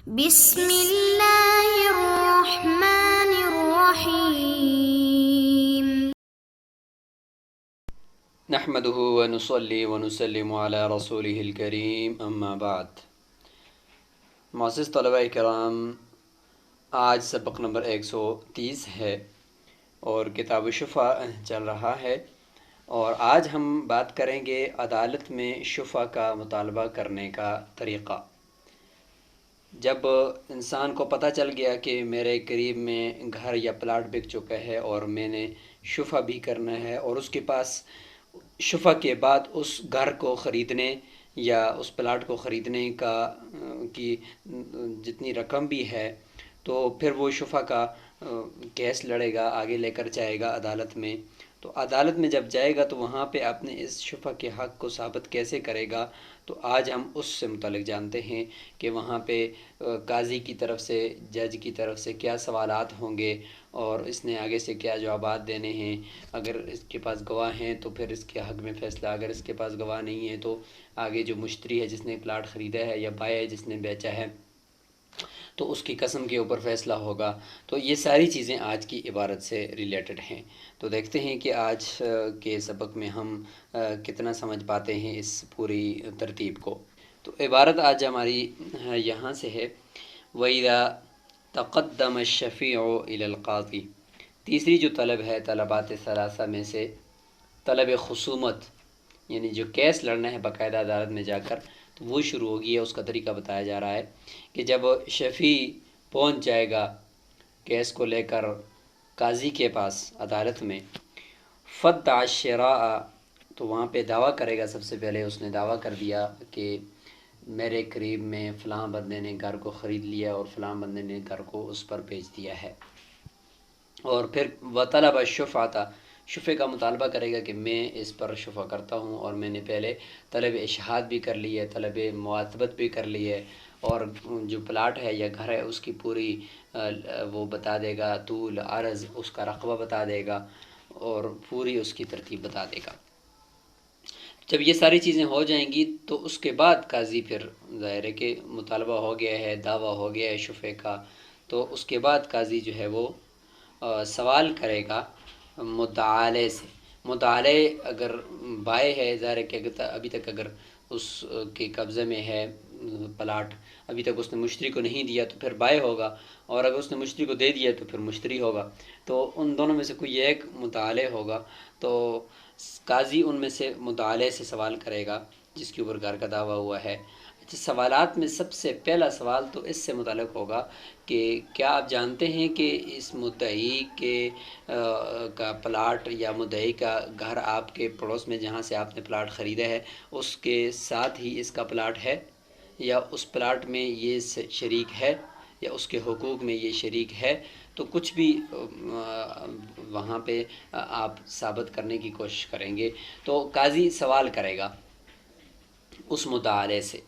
بسم اللہ الرحمن الرحیم۔ نحمده ونصلي ونسلم على رسوله الكريم اما بعد۔ معزز طلباء کرام، آج سبق نمبر 130 ہے اور کتاب شفا چل رہا ہے، اور آج ہم بات کریں گے عدالت میں شفا کا مطالبہ کرنے کا طریقہ۔ جب انسان کو پتہ چل گیا کہ میرے قریب میں گھر یا پلاٹ بک چکا ہے اور میں نے شفا بھی کرنا ہے، اور اس کے پاس شفا کے بعد اس گھر کو خریدنے یا اس پلاٹ کو خریدنے کی جتنی رقم بھی ہے، تو پھر وہ شفا کا کیس لڑے گا، آگے لے کر جائے گا عدالت میں۔ تو عدالت میں جب جائے گا تو وہاں پہ اپنے اس شفا کے حق کو ثابت کیسے کرے گا، تو آج ہم اس سے متعلق جانتے ہیں کہ وہاں پہ قاضی کی طرف سے، جج کی طرف سے کیا سوالات ہوں گے اور اس نے آگے سے کیا جوابات دینے ہیں۔ اگر اس کے پاس گواہ ہیں تو پھر اس کے حق میں فیصلہ، اگر اس کے پاس گواہ نہیں ہے تو آگے جو مشتری ہے جس نے پلاٹ خریدا ہے یا بائع ہے جس نے بیچا ہے تو اس کی قسم کے اوپر فیصلہ ہوگا۔ تو یہ ساری چیزیں آج کی عبارت سے ریلیٹڈ ہیں۔ تو دیکھتے ہیں کہ آج کے سبق میں ہم کتنا سمجھ پاتے ہیں اس پوری ترتیب کو۔ تو عبارت آج ہماری یہاں سے ہے، وَإِذَا تَقَدَّمَ الشَّفِيعُ إِلَى الْقَاضِي۔ تیسری جو طلب ہے طلبات ثلاثہ میں سے طلب خصومت، یعنی جو کیس لڑنا ہے باقاعدہ عدالت میں جا کر، تو وہ شروع ہوگی ہے۔ اس کا طریقہ بتایا جا رہا ہے کہ جب شفیع پہنچ جائے گا کیس کو لے کر قاضی کے پاس عدالت میں، فَدَّعَ الشِّرَاءَ، تو وہاں پہ دعویٰ کرے گا۔ سب سے پہلے اس نے دعویٰ کر دیا کہ میرے قریب میں فلاں بندے نے گھر کو خرید لیا اور فلاں بندے نے گھر کو اس پر بیچ دیا ہے۔ اور پھر وطلب الشفعۃ، شفع کا مطالبہ کرے گا کہ میں اس پر شفع کرتا ہوں اور میں نے پہلے طلب اشہاد بھی کر لی ہے، طلب معاتبت بھی کر لی ہے، اور جو پلاٹ ہے یا گھر ہے اس کی پوری وہ بتا دے گا، طول عرض اس کا رقبہ بتا دے گا اور پوری اس کی ترتیب بتا دے گا۔ جب یہ ساری چیزیں ہو جائیں گی تو اس کے بعد قاضی پھر ظاہر ہے کہ مطالبہ ہو گیا ہے، دعویٰ ہو گیا ہے شفع کا، تو اس کے بعد قاضی جو ہے وہ سوال کرے گا مدعا سے۔ مدعا اگر بائع ہے، ظاہر ہے کہ ابھی تک اگر اس کے قبضے میں ہے پلاٹ، ابھی تک اس نے مشتری کو نہیں دیا تو پھر بائع ہوگا، اور اگر اس نے مشتری کو دے دیا تو پھر مشتری ہوگا۔ تو ان دونوں میں سے کوئی ایک مدعا ہوگا، تو قاضی ان میں سے مدعا سے سوال کرے گا جس کے اوپر گھر کا دعویٰ ہوا ہے۔ اچھا، سوالات میں سب سے پہلا سوال تو اس سے متعلق ہوگا کہ کیا آپ جانتے ہیں کہ اس مدعی کا پلاٹ یا مدعی کا گھر آپ کے پڑوس میں جہاں سے آپ نے پلاٹ خریدا ہے اس کے ساتھ ہی اس کا پلاٹ ہے، یا اس پلاٹ میں یہ شریک ہے، یا اس کے حقوق میں یہ شریک ہے؟ تو کچھ بھی وہاں پہ آپ ثابت کرنے کی کوشش کریں گے۔ تو قاضی سوال کرے گا اس مدعا سے،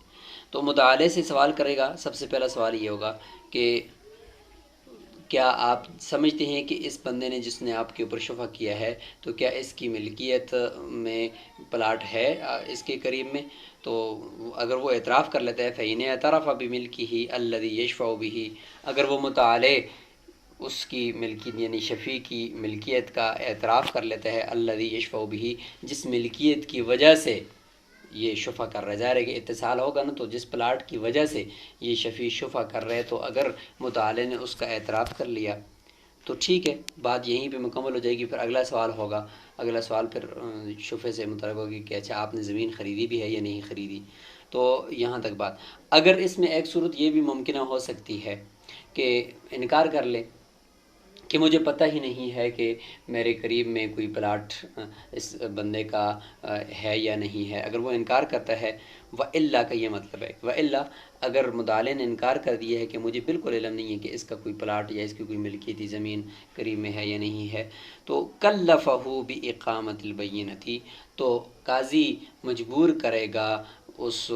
تو مدعا سے سوال کرے گا۔ سب سے پہلا سوال یہ ہوگا کہ کیا آپ سمجھتے ہیں کہ اس بندے نے جس نے آپ کے اوپر شفع کیا ہے تو کیا اس کی ملکیت میں پلاٹ ہے اس کے قریب میں؟ تو اگر وہ اعتراف کر لیتا ہے فَإِنْ اعْتَرَفَ بِمِلْكِهِ الَّذِي يَشْفَعُ بِهِ، اگر وہ مدعا اس کی ملکیت یعنی شفیع کی ملکیت کا اعتراف کر لیتا ہے، الَّذِي يَشْفَعُ بِهِ، جس ملکیت کی وجہ سے یہ شفع کر رہا ہے، ظاہر ہے کہ اتصال ہوگا نا، تو جس پلاٹ کی وجہ سے یہ شفیع شفع کر رہے، تو اگر مدعا نے اس کا اعتراف کر لیا تو ٹھیک ہے، بات یہیں پہ مکمل ہو جائے گی۔ پھر اگلا سوال ہوگا، اگلا سوال پھر شفع سے متعلق ہوگی کہ اچھا آپ نے زمین خریدی بھی ہے یا نہیں خریدی۔ تو یہاں تک بات۔ اگر اس میں ایک صورت یہ بھی ممکنہ ہو سکتی ہے کہ انکار کر لے کہ مجھے پتہ ہی نہیں ہے کہ میرے قریب میں کوئی پلاٹ اس بندے کا ہے یا نہیں ہے۔ اگر وہ انکار کرتا ہے، وَإِلَّا کا یہ مطلب ہے، وَإِلَّا اگر مدعا نے انکار کر دیا ہے کہ مجھے بالکل علم نہیں ہے کہ اس کا کوئی پلاٹ یا اس کی کوئی ملکیتی زمین قریب میں ہے یا نہیں ہے، تو کلفہ بإقامۃ البینۃ، تو قاضی مجبور کرے گا اس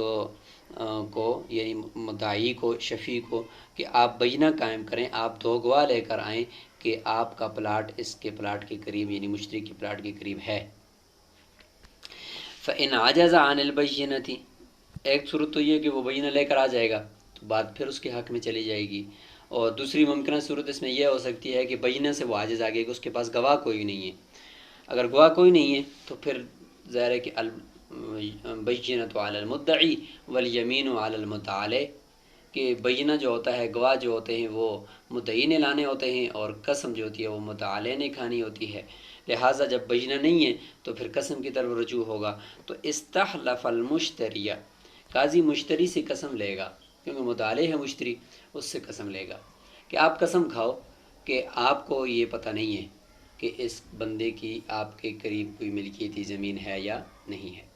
کو یعنی مدعی کو، شفیع کو، کہ آپ بینہ قائم کریں، آپ دو گواہ لے کر آئیں کہ آپ کا پلاٹ اس کے پلاٹ کے قریب یعنی مشتری کے پلاٹ کے قریب ہے۔ فَإِنْ عَجَزَ عَنِ الْبَيِّنَةِ، ایک صورت تو یہ کہ وہ بینہ لے کر آ جائے گا، تو تو بات پھر اس کے حق میں چلی جائے گی۔ اور دوسری ممکنہ صورت اس میں یہ ہو سکتی ہے کہ بینہ سے وہ عاجز آ گیا کہ اس کے پاس گواہ کوئی نہیں ہے۔ اگر گواہ کوئی نہیں ہے تو پھر ظاہر ہے کہ البینۃ علی المدعی والیمین علی المدعی علیہ، کہ بینہ جو ہوتا ہے، گواہ جو ہوتے ہیں وہ مدعی نے لانے ہوتے ہیں، اور قسم جو ہوتی ہے وہ مدعی علیہ نے کھانی ہوتی ہے۔ لہٰذا جب بینہ نہیں ہے تو پھر قسم کی طرف رجوع ہوگا۔ تو استحلف المشتری، قاضی مشتری سے قسم لے گا، کیونکہ مدعی علیہ ہے مشتری، اس سے قسم لے گا کہ آپ قسم کھاؤ کہ آپ کو یہ پتہ نہیں ہے کہ اس بندے کی آپ کے قریب کوئی ملکیتی زمین ہے یا نہیں ہے۔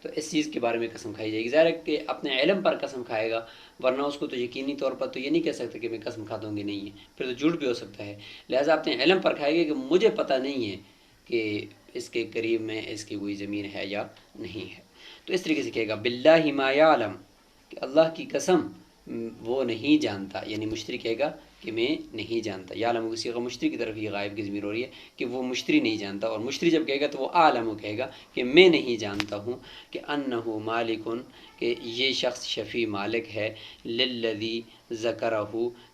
تو اس چیز کے بارے میں قسم کھائی جائے گی۔ ظاہر ہے کہ اپنے علم پر قسم کھائے گا، ورنہ اس کو تو یقینی طور پر تو یہ نہیں کہہ سکتا کہ میں قسم کھا دوں گی نہیں ہے، پھر تو جھوٹ بھی ہو سکتا ہے۔ لہٰذا اپنے علم پر کھائے گا کہ مجھے پتہ نہیں ہے کہ اس کے قریب میں اس کی کوئی زمین ہے یا نہیں ہے۔ تو اس طریقے سے کہے گا باللہ ما یعلم، کہ اللہ کی قسم وہ نہیں جانتا، یعنی مشتری کہے گا کہ میں نہیں جانتا۔ یعلم کی صیغہ مشتری کی طرف یہ غائب کی ضمیر ہو رہی ہے کہ وہ مشتری نہیں جانتا، اور مشتری جب کہے گا تو وہ عالم کہے گا کہ میں نہیں جانتا ہوں کہ انہ مالکن، کہ یہ شخص شفیع مالک ہے، للذی ذکرہ،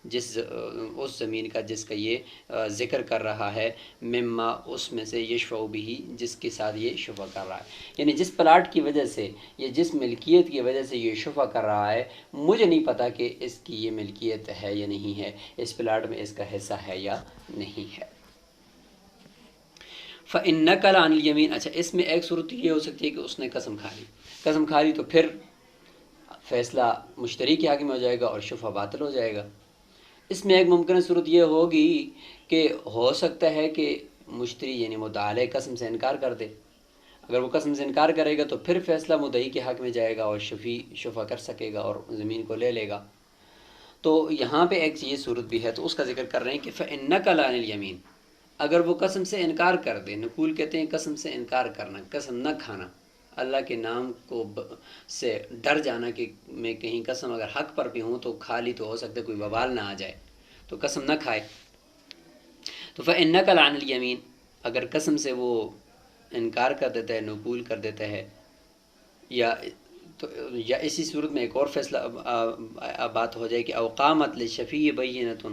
اس زمین کا جس کا یہ ذکر کر رہا ہے، مما اس میں سے یشفع بھی، جس کے ساتھ یہ شفع کر رہا ہے، یعنی جس پلاٹ کی وجہ سے یا جس ملکیت کی وجہ سے یہ شفع کر رہا ہے، مجھے نہیں پتہ کہ اس کی یہ ملکیت ہے یا نہیں ہے، اس پلاٹ میں اس کا حصہ ہے یا نہیں ہے۔ فَإِنَّكَ لَعَنِ الْيَمِينِ، اچھا اس میں ایک صورت یہ ہو سکتی ہے کہ اس نے قسم کھا لی تو پھر فیصلہ مشتری کے حق میں ہو جائے گا اور شفع باطل ہو جائے گا۔ اس میں ایک ممکنہ صورت یہ ہوگی کہ ہو سکتا ہے کہ مشتری یعنی مدعی علیہ قسم سے انکار کر دے۔ اگر وہ قسم سے انکار کرے گا تو پھر فیصلہ مدعی کے حق میں جائے گا اور شفیع شفع کر سکے گا اور زمین کو لے لے گا۔ تو یہاں پہ ایک یہ صورت بھی ہے، تو اس کا ذکر کر رہے ہیں کہ فَإِنَّكَ لَعَنِ الْيَمِينِ، اگر وہ قسم سے انکار کر دے، نقول کہتے ہیں قسم سے انکار کرنا، قسم نہ کھانا، اللہ کے نام کو سے ڈر جانا کہ میں کہیں قسم اگر حق پر بھی ہوں تو کھا لی تو ہو سکتا ہے کوئی وبال نہ آ جائے، تو قسم نہ کھائے۔ تو فَإِنَّكَ لَعَنِ الْيَمِينِ، اگر قسم سے وہ انکار کر دیتا ہے، نقول کر دیتا ہے، یا اسی صورت میں ایک اور فیصلہ بات ہو جائے کہ اوقامت للشفیع بینۃ،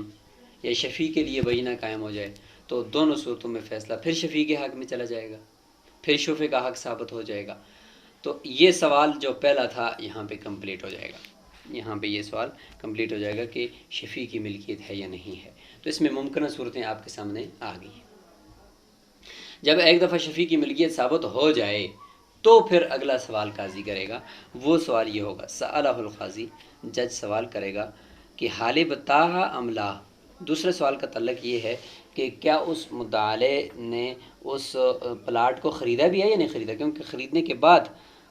یا شفیع کے لیے بینہ قائم ہو جائے، تو دونوں صورتوں میں فیصلہ پھر شفیع کے حق میں چلا جائے گا، پھر شفع کا حق ثابت ہو جائے گا۔ تو یہ سوال جو پہلا تھا یہاں پہ کمپلیٹ ہو جائے گا، یہاں پہ یہ سوال کمپلیٹ ہو جائے گا کہ شفیع کی ملکیت ہے یا نہیں ہے۔ تو اس میں ممکنہ صورتیں آپ کے سامنے آ گئی ہیں۔ جب ایک دفعہ شفیع کی ملکیت ثابت ہو جائے تو پھر اگلا سوال قاضی کرے گا، وہ سوال یہ ہوگا، سألہ القاضی، جج سوال کرے گا کہ حال بتاہا ام لا۔ دوسرے سوال کا تعلق یہ ہے کہ کیا اس مدعی علیہ نے اس پلاٹ کو خریدا بھی ہے یا نہیں خریدا، کیونکہ خریدنے کے بعد،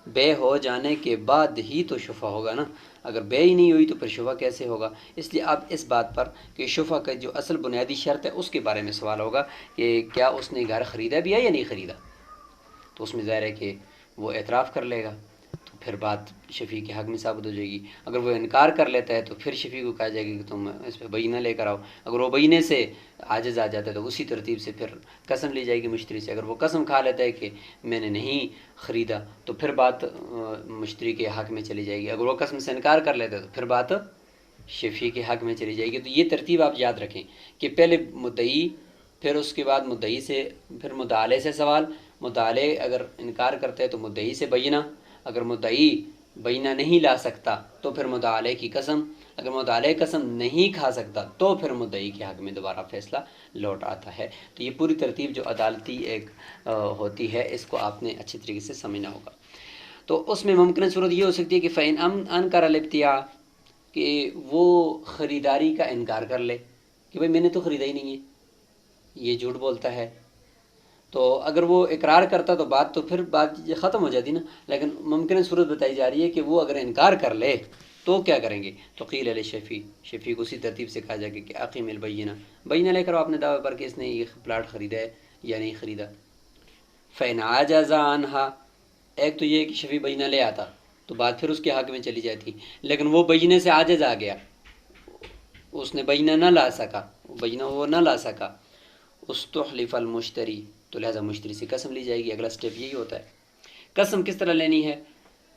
بے ہو جانے کے بعد ہی تو شفع ہوگا نا، اگر بے ہی نہیں ہوئی تو پھر شفع کیسے ہوگا؟ اس لیے اب اس بات پر کہ شفع کا جو اصل بنیادی شرط ہے اس کے بارے میں سوال ہوگا کہ کیا اس نے گھر خریدا بھی ہے یا نہیں خریدا۔ تو اس میں ظاہر ہے کہ وہ اعتراف کر لے گا، تو پھر بات شفیع کے حق میں ثابت ہو جائے گی۔ اگر وہ انکار کر لیتا ہے تو پھر شفیع کو کہا جائے گا کہ تم اس پہ بینہ لے کر آؤ۔ اگر وہ بینہ سے عاجز آ جاتا ہے تو اسی ترتیب سے پھر قسم لی جائے گی مشتری سے۔ اگر وہ قسم کھا لیتا ہے کہ میں نے نہیں خریدا تو پھر بات مشتری کے حق میں چلی جائے گی۔ اگر وہ قسم سے انکار کر لیتا ہے تو پھر بات شفیع کے حق میں چلی جائے گی۔ تو یہ ترتیب آپ یاد رکھیں کہ پہلے مدعی، پھر اس کے بعد مدعی سے، پھر مدعی علیہ سے سوال، مدعی علیہ اگر انکار کرتا ہے تو مدعی سے بینہ، اگر مدعی بینہ نہیں لا سکتا تو پھر مدعی علیہ کی قسم، اگر مدعی علیہ قسم نہیں کھا سکتا تو پھر مدعی کے حق میں دوبارہ فیصلہ لوٹ آتا ہے۔ تو یہ پوری ترتیب جو عدالتی ایک ہوتی ہے، اس کو آپ نے اچھی طریقے سے سمجھنا ہوگا۔ تو اس میں ممکنہ صورت یہ ہو سکتی ہے کہ فَإِنْ أَنْكَرَ الْابْتِيَاعَ، کہ وہ خریداری کا انکار کر لے کہ بھئی میں نے تو خریدا ہی نہیں ہے، یہ جھوٹ بولتا ہے۔ تو اگر وہ اقرار کرتا تو بات تو پھر بات ختم ہو جاتی نا، لیکن ممکنہ صورت بتائی جا رہی ہے کہ وہ اگر انکار کر لے تو کیا کریں گے؟ تو قیل للشفیع، شفیع کو اسی ترتیب سے کہا جائے گا کہ اقیم البینہ، بینہ لے کر آپ نے دعوے پر کہ اس نے یہ پلاٹ خریدا ہے یا نہیں خریدا۔ فَإِنْ عَجَزَ عَنْهَا، ایک تو یہ کہ شفیع بینہ لے آتا تو بات پھر اس کے حق میں چلی جاتی، لیکن وہ بینہ سے عاجز آ گیا، اس نے بینہ نہ لا سکا، بینہ وہ نہ لا سکا، استحلف المشتری، تو لہٰذا مشتری سے قسم لی جائے گی۔ اگلا سٹیپ یہی ہوتا ہے۔ قسم کس طرح لینی ہے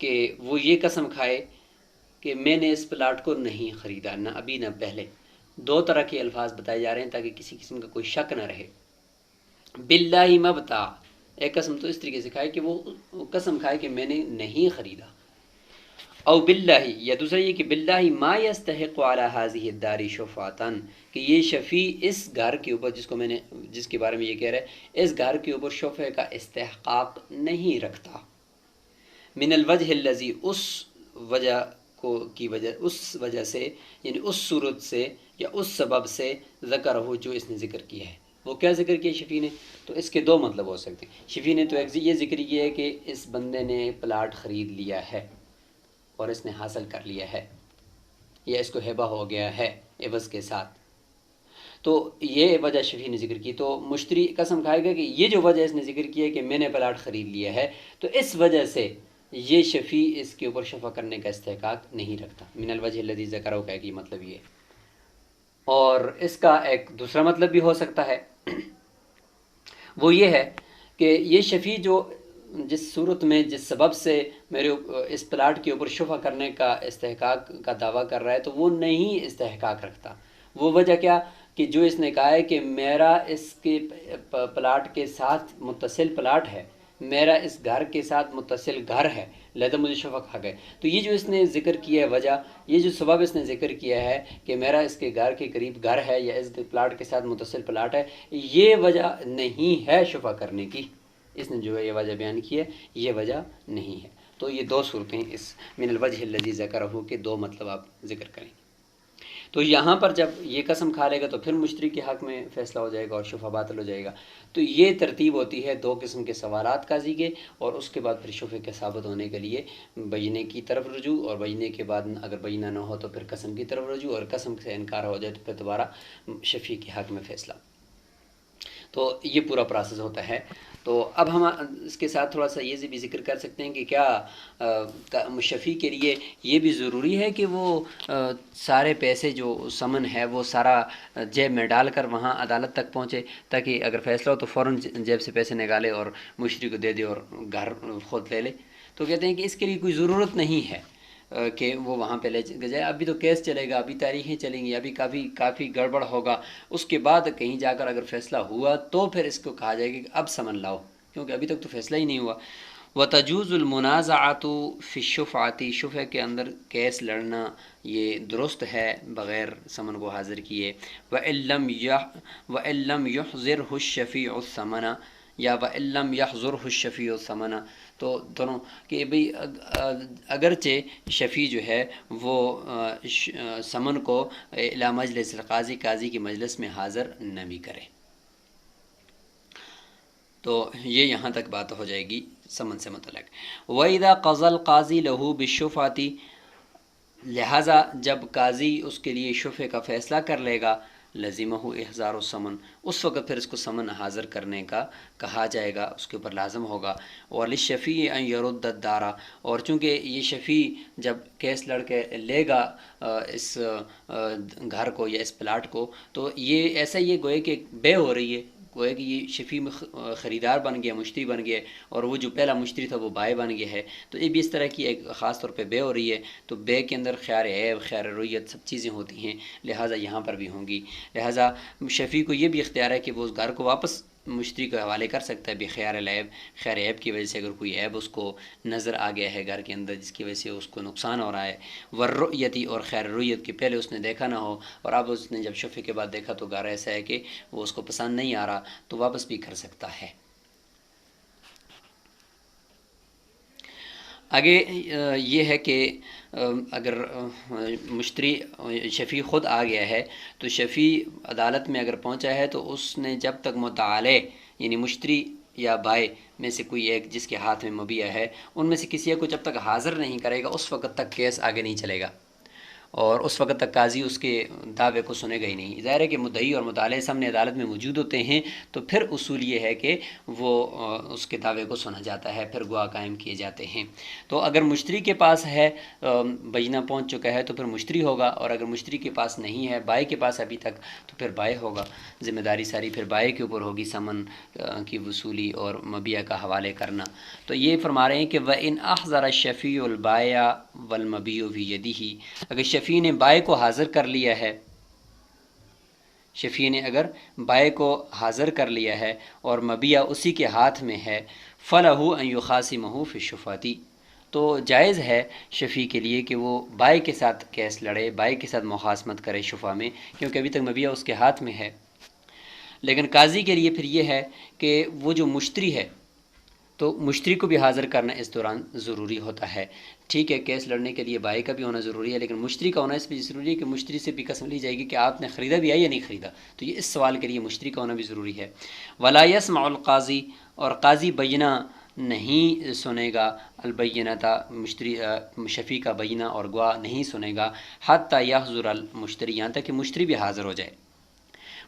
کہ وہ یہ قسم کھائے کہ میں نے اس پلاٹ کو نہیں خریدا، نہ ابھی نہ پہلے. دو طرح کے الفاظ بتائے جا رہے ہیں تاکہ کسی قسم کا کوئی شک نہ رہے. باللہ مبتا، ایک قسم تو اس طریقے سے کھائے کہ وہ قسم کھائے کہ میں نے نہیں خریدا. او باللہ، یا دوسرا یہ کہ باللہ ما یستحق علی هذه الدار شفاعۃ، کہ یہ شفیع اس گھر کے اوپر جس کے بارے میں یہ کہہ رہا ہے، اس گھر کے اوپر شفیع کا استحقاق نہیں رکھتا. من الوجہ الذی، اس وجہ سے یعنی اس صورت سے یا اس سبب سے ذکر ہو جو اس نے ذکر کیا ہے. وہ کیا ذکر کیا شفیع نے؟ تو اس کے دو مطلب ہو سکتے ہیں. شفیع نے تو یہ ذکر کیا ہے کہ اس بندے نے پلاٹ خرید لیا ہے اور اس نے حاصل کر لیا ہے، یا اس کو ہبہ ہو گیا ہے عوض کے ساتھ. تو یہ وجہ شفیع نے ذکر کی. تو مشتری قسم کھائے گا کہ یہ جو وجہ اس نے ذکر کی ہے کہ میں نے پلاٹ خرید لیا ہے، تو اس وجہ سے یہ شفیع اس کے اوپر شفع کرنے کا استحقاق نہیں رکھتا. من الوجہ الذی ذکرہ کا کہ مطلب یہ. اور اس کا ایک دوسرا مطلب بھی ہو سکتا ہے، وہ یہ ہے کہ یہ شفیع جو جس صورت میں جس سبب سے میرے اس پلاٹ کے اوپر شفع کرنے کا استحقاق کا دعویٰ کر رہا ہے، تو وہ نہیں استحقاق رکھتا. وہ وجہ کیا کہ جو اس نے کہا ہے کہ میرا اس کے پلاٹ کے ساتھ متصل پلاٹ ہے، میرا اس گھر کے ساتھ متصل گھر ہے، لہذا مجھے شفع کھا گئے. تو یہ جو اس نے ذکر کیا ہے وجہ، یہ جو سبب اس نے ذکر کیا ہے کہ میرا اس کے گھر کے قریب گھر ہے یا اس پلاٹ کے ساتھ متصل پلاٹ ہے، یہ وجہ نہیں ہے شفع کرنے کی. اس نے جو ہے یہ وجہ بیان کی ہے، یہ وجہ نہیں ہے. تو یہ دو صورتیں اس من الوجہ الذی ذکرہ کے دو مطلب آپ ذکر کریں. تو یہاں پر جب یہ قسم کھا لے گا تو پھر مشتری کے حق میں فیصلہ ہو جائے گا اور شفع باطل ہو جائے گا. تو یہ ترتیب ہوتی ہے دو قسم کے سوالات قاضی کے، اور اس کے بعد پھر شفع کے ثابت ہونے کے لیے بینہ کی طرف رجوع، اور بینہ کے بعد اگر بینہ نہ ہو تو پھر قسم کی طرف رجوع، اور قسم سے انکار ہو جائے تو پھر دوبارہ شفیع کے حق میں فیصلہ. تو یہ پورا پروسیس ہوتا ہے. تو اب ہم اس کے ساتھ تھوڑا سا یہ بھی ذکر کر سکتے ہیں کہ کیا شفیع کے لیے یہ بھی ضروری ہے کہ وہ سارے پیسے جو سمن ہے وہ سارا جیب میں ڈال کر وہاں عدالت تک پہنچے، تاکہ اگر فیصلہ ہو تو فوراً جیب سے پیسے نکالے اور مشتری کو دے دے اور گھر خود لے لے؟ تو کہتے ہیں کہ اس کے لیے کوئی ضرورت نہیں ہے کہ وہ وہاں پہ لے جائے. ابھی تو کیس چلے گا، ابھی تاریخیں چلیں گی، ابھی کافی گڑبڑ ہوگا. اس کے بعد کہیں جا کر اگر فیصلہ ہوا تو پھر اس کو کہا جائے گا کہ اب سمن لاؤ، کیونکہ ابھی تک تو فیصلہ ہی نہیں ہوا. وتجوز المنازعۃ فی الشفعۃ، شفع کے اندر کیس لڑنا یہ درست ہے بغیر سمن کو حاضر کیے. وَإِن لَّمْ يُحْضِرْهُ الشَّفِيعُ الثَّمَنَ، یا وَإِن لَّمْ يَحْضُرْهُ الشَّفِيعُ الثَّمَنَ. تو دونوں کہ بھئی اگرچہ شفیع جو ہے وہ سمن کو الی مجلس القاضی، قاضی کی مجلس میں حاضر نہ بھی کرے. تو یہ یہاں تک بات ہو جائے گی سمن سے متعلق. وَإِذَا قَضَى الْقَاضِي لَهُ بِالشُّفْعَةِ، لہٰذا جب قاضی اس کے لیے شفع کا فیصلہ کر لے گا، لزمہ احضار السمن، اس وقت پھر اس کو سمن حاضر کرنے کا کہا جائے گا، اس کے اوپر لازم ہوگا. وَلِلشَّفِيعِ أَن يَرُدَّ الدَّارَ، اور چونکہ یہ شفیع جب کیس لڑ کے لے گا اس گھر کو یا اس پلاٹ کو، تو یہ ایسا یہ گوئے کہ بے ہو رہی ہے، گوئے کہ یہ شفیع خریدار بن گیا، مشتری بن گیا، اور وہ جو پہلا مشتری تھا وہ بائع بن گیا ہے. تو یہ بھی اس طرح کی ایک خاص طور پہ بے ہو رہی ہے. تو بے کے اندر خیار عیب، خیار رویت سب چیزیں ہوتی ہیں، لہٰذا یہاں پر بھی ہوں گی. لہٰذا شفیع کو یہ بھی اختیار ہے کہ وہ اس گھر کو واپس مشتری کے حوالے کر سکتا ہے بخیار العیب، خیر عیب کی وجہ سے اگر کوئی عیب اس کو نظر آ گیا ہے گھر کے اندر جس کی وجہ سے اس کو نقصان ہو رہا ہے. والرؤیتی، اور خیر رویت کے پہلے اس نے دیکھا نہ ہو اور اب اس نے جب شفع کے بعد دیکھا تو گھر ایسا ہے کہ وہ اس کو پسند نہیں آ رہا، تو واپس بھی کر سکتا ہے. آگے یہ ہے کہ اگر مشتری شفیع خود آ گیا ہے تو شفیع عدالت میں اگر پہنچا ہے تو اس نے جب تک متعالے یعنی مشتری یا بائع میں سے کوئی ایک جس کے ہاتھ میں مبیع ہے ان میں سے کسی ایک کو جب تک حاضر نہیں کرے گا اس وقت تک کیس آگے نہیں چلے گا. اور اس وقت تک قاضی اس کے دعوے کو سنے گا ہی نہیں۔ ظاہر ہے کہ مدعی اور مدعی سامنے عدالت میں موجود ہوتے ہیں تو پھر اصول یہ ہے کہ وہ اس کے دعوے کو سنا جاتا ہے، پھر گواہ قائم کیے جاتے ہیں۔ تو اگر مشتری کے پاس ہے، بینہ پہنچ چکا ہے، تو پھر مشتری ہوگا، اور اگر مشتری کے پاس نہیں ہے، بائع کے پاس ابھی تک، تو پھر بائع ہوگا۔ ذمہ داری ساری پھر بائع کے اوپر ہوگی، سمن کی وصولی اور مبیع کا حوالے کرنا۔ تو یہ فرما رہے ہیں کہ وَإِنْ أَحْضَرَ الشَّفِيعُ الْبَائِعَ وَالْمَبِيعُ بِيَدِهِ، اگر شفیع نے بائع کو حاضر کر لیا ہے، شفیع نے اگر بائع کو حاضر کر لیا ہے اور مبیع اسی کے ہاتھ میں ہے، فَلَهُ أَن يُخَاصِمَهُ فِي الشُّفَعَةِ، تو جائز ہے شفیع کے لیے کہ وہ بائع کے ساتھ کیس لڑے، بائع کے ساتھ مخاصمت کرے شفع میں، کیونکہ ابھی تک مبیع اس کے ہاتھ میں ہے۔ لیکن قاضی کے لیے پھر یہ ہے کہ وہ جو مشتری ہے تو مشتری کو بھی حاضر کرنا اس دوران ضروری ہوتا ہے۔ ٹھیک ہے، کیس لڑنے کے لیے بائع کا بھی ہونا ضروری ہے، لیکن مشتری کا ہونا اس لیے ضروری ہے کہ مشتری سے بھی قسم لی جائے گی کہ آپ نے خریدا بھی ہے یا نہیں خریدا، تو یہ اس سوال کے لیے مشتری کا ہونا بھی ضروری ہے۔ وَلَا يَسْمَعُ الْقَاضِي، اور قاضی بینہ نہیں سنے گا، البینۃ مشتری شفیع کا بینہ اور گواہ نہیں سنے گا، حتیٰ یحضر المشتری، یہاں تک کہ مشتری بھی حاضر ہو جائے۔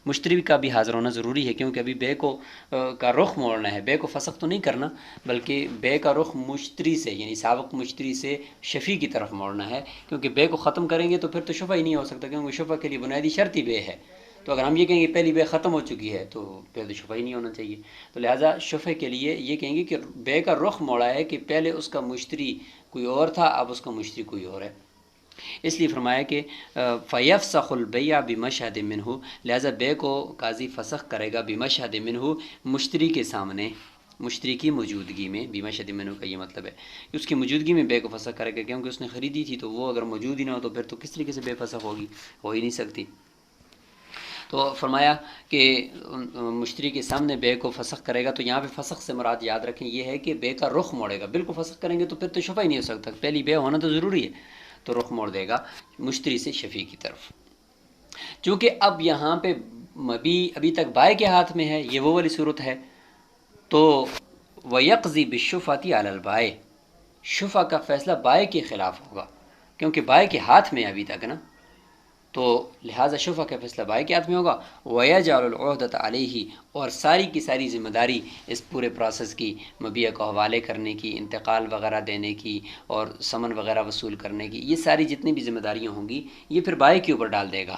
مشتری کا بھی حاضر ہونا ضروری ہے، کیونکہ ابھی بے کو کا رخ موڑنا ہے، بے کو فسخ تو نہیں کرنا، بلکہ بے کا رخ مشتری سے، یعنی سابق مشتری سے شفیع کی طرف موڑنا ہے، کیونکہ بے کو ختم کریں گے تو پھر تو شفع ہی نہیں ہو سکتا، کیونکہ شفع کے لیے بنیادی شرط ہی بے ہے۔ تو اگر ہم یہ کہیں گے پہلی بے ختم ہو چکی ہے تو پھر تو شفع ہی نہیں ہونا چاہیے، تو لہٰذا شفع کے لیے یہ کہیں گے کہ بے کا رخ موڑا ہے کہ پہلے اس کا مشتری کوئی اور تھا، اب اس کا مشتری کوئی اور ہے۔ اس لیے فرمایا کہ فَيَفْسَخُ الْبَيْعَ بِمَشْهَدٍ مِّنْهُ، لہٰذا بے کو قاضی فسخ کرے گا بِمَشْهَدٍ مِّنْهُ، مشتری کے سامنے، مشتری کی موجودگی میں۔ بِمَشْهَدٍ مِّنْهُ کا یہ مطلب ہے کہ اس کی موجودگی میں بے کو فسخ کرے گا، کیونکہ اس نے خریدی تھی، تو وہ اگر موجود ہی نہ ہو تو پھر تو کس طریقے سے بے فسخ ہوگی، ہو ہی نہیں سکتی۔ تو فرمایا کہ مشتری کے سامنے بے کو فسخ کرے گا، تو یہاں پہ فسخ سے مراد یاد رکھیں یہ ہے کہ بے کا رخ موڑے گا۔ بالکل فسخ کریں گے تو پھر تو شفع ہی نہیں ہو سکتا، پہلی بے ہونا تو ضروری ہے، تو رخ موڑ دے گا مشتری سے شفیع کی طرف۔ چونکہ اب یہاں پہ مبیع ابھی تک بائع کے ہاتھ میں ہے، یہ وہ والی صورت ہے، تو وَيَقْضِي بِالشُّفْعَةِ عَلَى الْبَائِعِ، شفع کا فیصلہ بائع کے خلاف ہوگا، کیونکہ بائع کے ہاتھ میں ابھی تک نا، تو لہٰذا شفع کا فیصلہ بائع کے ہاتھ میں ہوگا۔ وَيَجْعَلُ الْعُہْدَةَ عَلَيْهِ، اور ساری کی ساری ذمہ داری اس پورے پروسیس کی، مبیع کو حوالے کرنے کی، انتقال وغیرہ دینے کی اور سمن وغیرہ وصول کرنے کی، یہ ساری جتنی بھی ذمہ داریاں ہوں گی یہ پھر بائع کے اوپر ڈال دے گا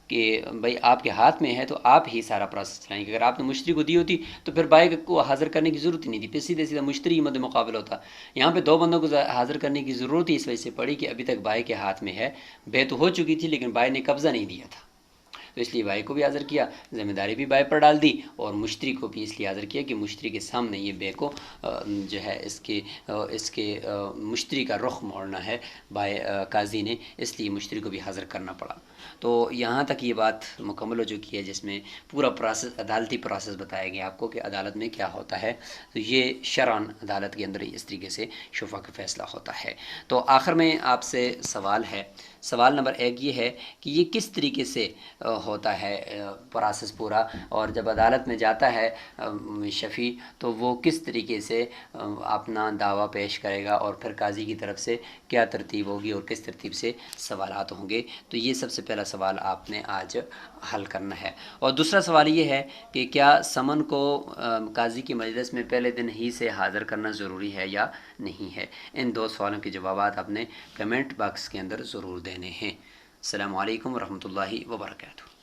کہ بھائی آپ کے ہاتھ میں ہے تو آپ ہی سارا پروسیس چلائیں گے۔ اگر آپ نے مشتری کو دی ہوتی تو پھر بائع کو حاضر کرنے کی ضرورت ہی نہیں تھی، پھر سیدھے سیدھا مشتری مد مقابل ہوتا۔ یہاں پہ دو بندوں کو حاضر کرنے کی ضرورت ہی اس وجہ سے پڑی کہ ابھی تک بائع کے ہاتھ میں ہے، بے تو ہو چکی تھی لیکن بائع نے قبضہ نہیں دیا تھا، تو اس لیے بائع کو بھی حاضر کیا، ذمہ داری بھی بائع پر ڈال دی، اور مشتری کو بھی اس لیے حاضر کیا کہ مشتری کے سامنے یہ بے کو جو ہے اس کے مشتری کا رخ موڑنا ہے بائع قاضی نے، اس لیے مشتری کو بھی حاضر کرنا پڑا۔ تو یہاں تک یہ بات مکمل ہو چکی ہے، جس میں پورا پروسیس، عدالتی پروسیس بتایا گیا آپ کو کہ عدالت میں کیا ہوتا ہے، تو یہ شرعاً عدالت کے اندر اس طریقے سے شفع کا فیصلہ ہوتا ہے۔ تو آخر میں آپ سے سوال ہے، سوال نمبر 1 یہ ہے کہ یہ کس طریقے سے ہوتا ہے پروسیس پورا، اور جب عدالت میں جاتا ہے شفیع تو وہ کس طریقے سے اپنا دعویٰ پیش کرے گا، اور پھر قاضی کی طرف سے کیا ترتیب ہوگی اور کس ترتیب سے سوالات ہوں گے، تو یہ سب سے پہلا سوال آپ نے آج حل کرنا ہے۔ اور دوسرا سوال یہ ہے کہ کیا سمن کو قاضی کی مجلس میں پہلے دن ہی سے حاضر کرنا ضروری ہے یا نہیں ہے؟ ان دو سوالوں کے جوابات آپ نے کمنٹ باکس کے اندر ضرور دینے ہیں۔ السلام علیکم ورحمۃ اللہ وبرکاتہ۔